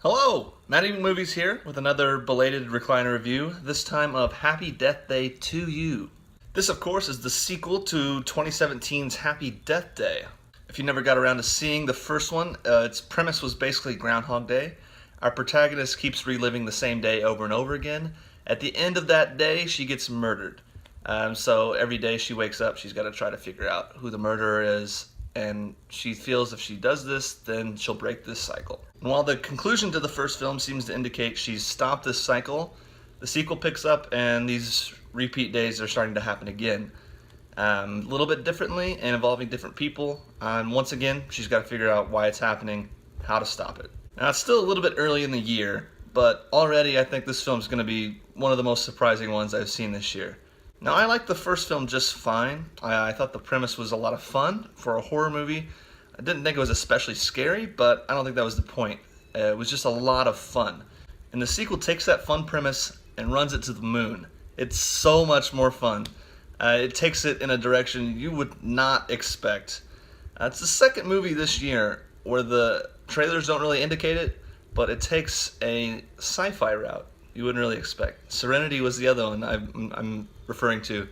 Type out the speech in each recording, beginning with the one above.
Hello! Matt Eating Movies here with another belated Recliner review, this time of Happy Death Day to You. This, of course, is the sequel to 2017's Happy Death Day. If you never got around to seeing the first one, its premise was basically Groundhog Day. Our protagonist keeps reliving the same day over and over again. At the end of that day, she gets murdered. So every day she wakes up, she's got to try to figure out who the murderer is, and she feels if she does this, then she'll break this cycle. And while the conclusion to the first film seems to indicate she's stopped this cycle, the sequel picks up and these repeat days are starting to happen again. A little bit differently and involving different people. And once again, she's got to figure out why it's happening, how to stop it. Now, it's still a little bit early in the year, but already I think this film is going to be one of the most surprising ones I've seen this year. Now, I liked the first film just fine. I thought the premise was a lot of fun for a horror movie. I didn't think it was especially scary, but I don't think that was the point. It was just a lot of fun. And the sequel takes that fun premise and runs it to the moon. It's so much more fun. It takes it in a direction you would not expect. It's the second movie this year where the trailers don't really indicate it, but it takes a sci-fi route you wouldn't really expect. Serenity was the other one I'm referring to.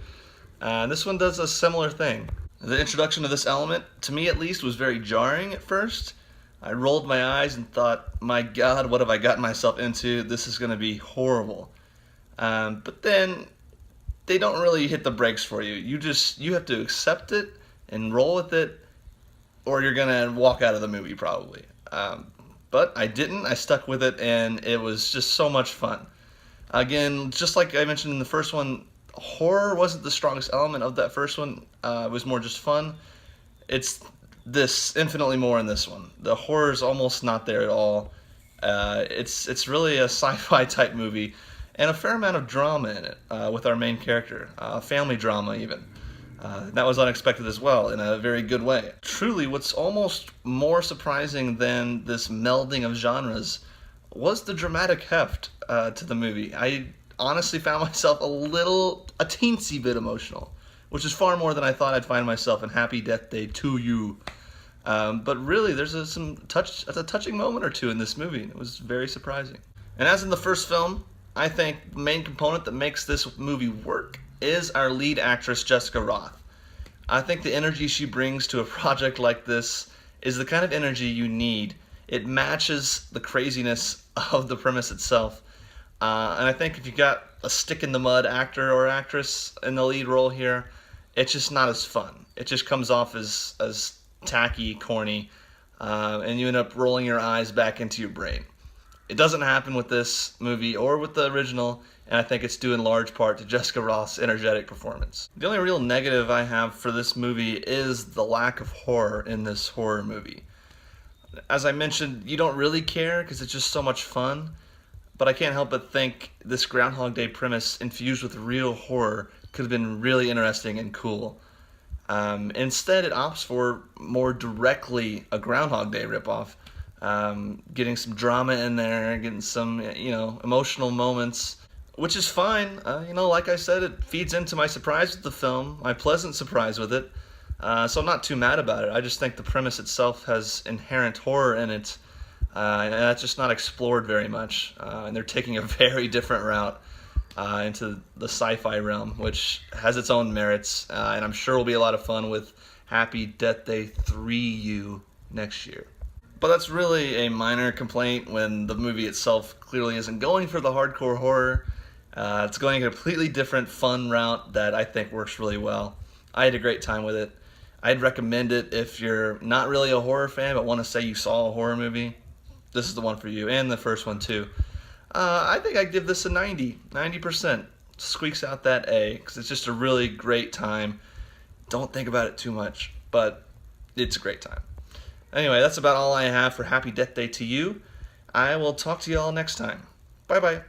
This one does a similar thing. The introduction of this element, to me at least, was very jarring at first. I rolled my eyes and thought, my God, what have I gotten myself into? This is going to be horrible. But then they don't really hit the brakes for you. You have to accept it and roll with it, or you're going to walk out of the movie probably. But I didn't. I stuck with it, and it was just so much fun. Again, just like I mentioned in the first one, horror wasn't the strongest element of that first one. It was more just fun. It's this infinitely more in this one. The horror is almost not there at all. It's really a sci-fi type movie, and a fair amount of drama in it with our main character, family drama even. That was unexpected as well, in a very good way. Truly, what's almost more surprising than this melding of genres was the dramatic heft to the movie. I honestly found myself a teensy bit emotional, which is far more than I thought I'd find myself in Happy Death Day to You. But really, there's a touching moment or two in this movie, and it was very surprising. And as in the first film, I think the main component that makes this movie work is our lead actress, Jessica Roth. I think the energy she brings to a project like this is the kind of energy you need. It matches the craziness of the premise itself. And I think if you got a stick-in-the-mud actor or actress in the lead role here, it's just not as fun. It just comes off as tacky, corny, and you end up rolling your eyes back into your brain. It doesn't happen with this movie or with the original, and I think it's due in large part to Jessica Roth's energetic performance. The only real negative I have for this movie is the lack of horror in this horror movie. As I mentioned, you don't really care because it's just so much fun, but I can't help but think this Groundhog Day premise infused with real horror could have been really interesting and cool. Instead, it opts for more directly a Groundhog Day ripoff. Getting some drama in there, getting some, emotional moments, which is fine. Like I said, it feeds into my surprise with the film, my pleasant surprise with it. So I'm not too mad about it. I just think the premise itself has inherent horror in it, and that's just not explored very much. And they're taking a very different route into the sci-fi realm, which has its own merits, and I'm sure will be a lot of fun with Happy Death Day 3U next year. But that's really a minor complaint when the movie itself clearly isn't going for the hardcore horror. It's going a completely different fun route that I think works really well. I had a great time with it. I'd recommend it if you're not really a horror fan but want to say you saw a horror movie. This is the one for you, and the first one too. I think I'd give this a 90%. Squeaks out that A, because it's just a really great time. Don't think about it too much, but it's a great time. Anyway, that's about all I have for Happy Death Day to You. I will talk to you all next time. Bye-bye.